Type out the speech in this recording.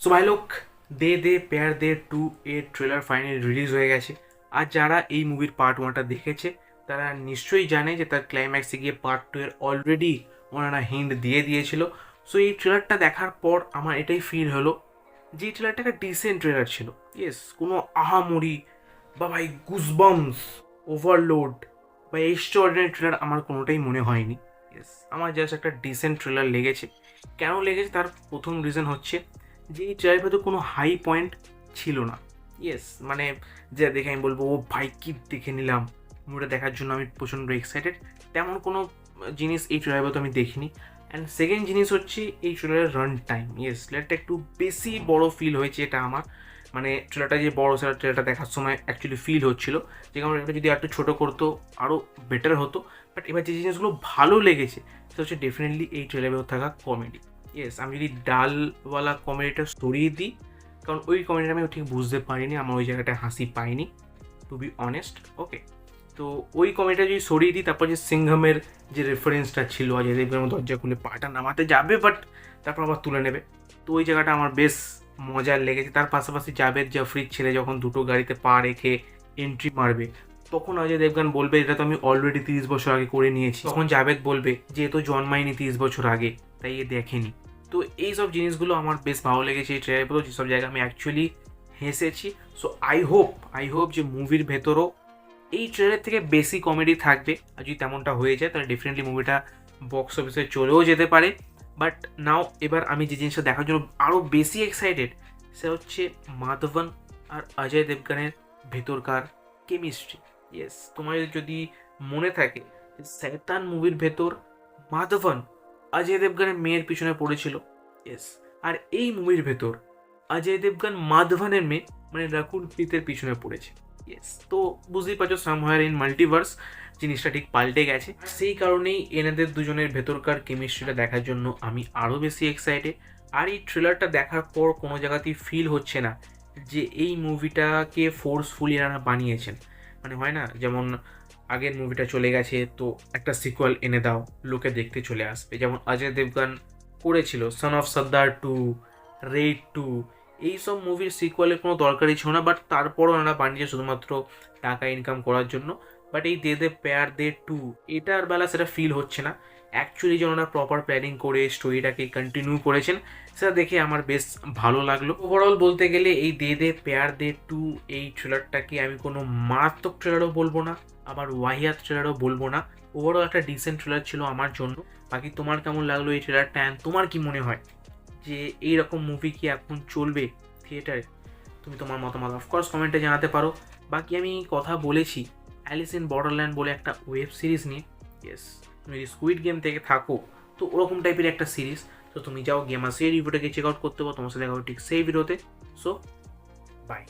So ভাই লোক, দে দে প্যার দে 2 এর ট্রেলার ফাইনালি রিলিজ হয়ে গেছে। আর যারা এই মুভির পার্ট 1টা দেখেছে তারা নিশ্চয়ই জানে যে তার ক্লাইম্যাক্সে গিয়ে পার্ট 2 এর অলরেডি ওনারা হিন্ট দিয়ে দিয়েছিল। সো এই ট্রেলারটা দেখার পর আমার এটাই ফিল হলো যে এই ট্রেলারটা একটা ডিসেন্ট ট্রেলার ছিল। ইয়েস, কোনো আহামরি বা ভাই গুজবাম্পস, ওভারলোড বা এক্সট্রাঅর্ডিনারি ট্রেলার আমার কোনোটাই মনে হয়নি। ইয়েস, আমার জাস্ট একটা ডিসেন্ট ট্রেলার লেগেছে। কেন লেগেছে তার প্রথম রিজন হচ্ছে যে এই ট্রেলারের ভেতর কোনো হাই পয়েন্ট ছিল না। ইয়েস, মানে যা দেখে আমি বলবো ও ভাই কি দেখে নিলাম, মুভিটা দেখার জন্য আমি প্রচণ্ড এক্সাইটেড, তেমন কোনো জিনিস এই ট্রেলারের ভেতর আমি দেখিনি। অ্যান্ড সেকেন্ড জিনিস হচ্ছে এই ট্রেলারের রান টাইম। ইয়েস, ট্রেলারটা একটু বেশি বড় ফিল হয়েছে এটা আমার, মানে ট্রেলারটা যে বড় সেটা ট্রেলারটা দেখার সময় অ্যাকচুয়ালি ফিল হচ্ছিল যে কারণে এটা যদি একটু ছোটো করতো আরও বেটার হতো। বাট এবার যে জিনিসগুলো ভালো লেগেছে সেটা হচ্ছে ডেফিনেটলি এই ট্রেলারে থাকা কমেডি। ইয়েস, আমি যদি ডালওয়ালা কমেডিটা সরিয়ে দিই, কারণ ওই কমেডিটা আমি ঠিক বুঝতে পারিনি, আমার ওই জায়গাটায় হাসি পাইনি টু বি অনেস্ট। ওকে, তো ওই কমেডিটা যদি সরিয়ে দিই, তারপর যে সিংঘমের যে রেফারেন্সটা ছিল অজয় দেবগন দরজা খুলে পাটা নামাতে যাবে বাট তারপর আবার তুলে নেবে, তো ওই জায়গাটা আমার বেশ মজার লেগেছে। তার পাশাপাশি জাভেদ জাফরির ছেলে যখন দুটো গাড়িতে পা রেখে এন্ট্রি মারবে, তখন অজয় দেবগান বলবে এটা তো আমি অলরেডি 30 বছর আগে করে নিয়েছি। তখন জাভেদ বলবে যে এ তো জন্মায়নি 30 বছর আগে, তাই এ দেখেনি। তো এই সব জিনিসগুলো আমার বেশ ভালো লেগেছে এই ট্রেলারগুলো, যেসব জায়গায় আমি অ্যাকচুয়ালি হেসেছি। সো আই হোপ যে মুভির ভেতরও এই ট্রেলার থেকে বেশি কমেডি থাকবে। আর যদি তেমনটা হয়ে যায় তাহলে ডেফিনেটলি মুভিটা বক্স অফিসে চলেও যেতে পারে। বাট নাও এবার আমি যে জিনিসটা দেখার জন্য আরও বেশি এক্সাইটেড সেটা হচ্ছে মাধবন আর অজয় দেবগানের ভেতরকার কেমিস্ট্রি। ইয়েস, তোমার যদি মনে থাকে শয়তান মুভির ভেতর মাধবন অজয় দেবগানের মেয়ের পিছনে পড়েছিল। ইয়েস, আর এই মুভির ভেতর অজয় দেবগান মাধবনের মেয়ে মানে রাকুল প্রীতের পিছনে পড়েছে। ইয়েস, তো বুঝতেই পারছো সামহার ইন মাল্টিভার্স জিনিসটা ঠিক পাল্টে গেছে। সেই কারণেই এনাদের দুজনের ভেতরকার কেমিস্ট্রিটা দেখার জন্য আমি আরও বেশি এক্সাইটেড। আর এই ট্রেলারটা দেখার পর কোনো জায়গাতেই ফিল হচ্ছে না যে এই মুভিটাকে ফোর্সফুলি এনারা বানিয়েছেন। মানে হয় না যেমন আগের মুভিটা চলে গেছে তো একটা সিকুয়াল এনে দাও, লোকে দেখতে চলে আসবে, যেমন অজয় দেবগান করেছিল সন অফ সর্দার 2, রেড 2। এইসব মুভির সিকুয়ালের কোনো দরকারই ছিল না, বাট তারপরও ওনারা বানিয়েছে শুধুমাত্র টাকা ইনকাম করার জন্য। বাট এই দে দে প্যার দে 2 এটার বেলা সেটা ফিল হচ্ছে না। অ্যাকচুয়ালি যে ওনারা প্রপার প্ল্যানিং করে স্টোরিটাকে কন্টিনিউ করেছেন সেটা দেখে আমার বেশ ভালো লাগলো। ওভারঅল বলতে গেলে এই দে দে প্যার দে 2 এই ট্রেলারটাকে আমি কোনো মারাত্মক ট্রেলারও বলবো না, আবার ওয়াহিয়াত ট্রেলারও বলবো না। ওভারঅল একটা ডিসেন্ট ট্রেলার ছিল আমার জন্য। বাকি তোমার কেমন লাগলো এই ট্রেলারটা, অ্যান্ড তোমার কি মনে হয় যে এইরকম মুভি কি এখন চলবে থিয়েটারে? তুমি তোমার মতামত অফকোর্স কমেন্টে জানাতে পারো। বাকি আমি কথা বলেছি অ্যালিস ইন বর্ডারল্যান্ড বলে একটা ওয়েব সিরিজ নিয়ে। ইয়েস, তুমি যদি স্কুইড গেম থেকে থাকো তো ওরকম টাইপের একটা সিরিজ, তো তুমি যাও গেমার্সের রিভিউটাকে চেক আউট করতে পারো। তোমার সাথে দেখা হবে ঠিক সেই ভিডিওতে। So by.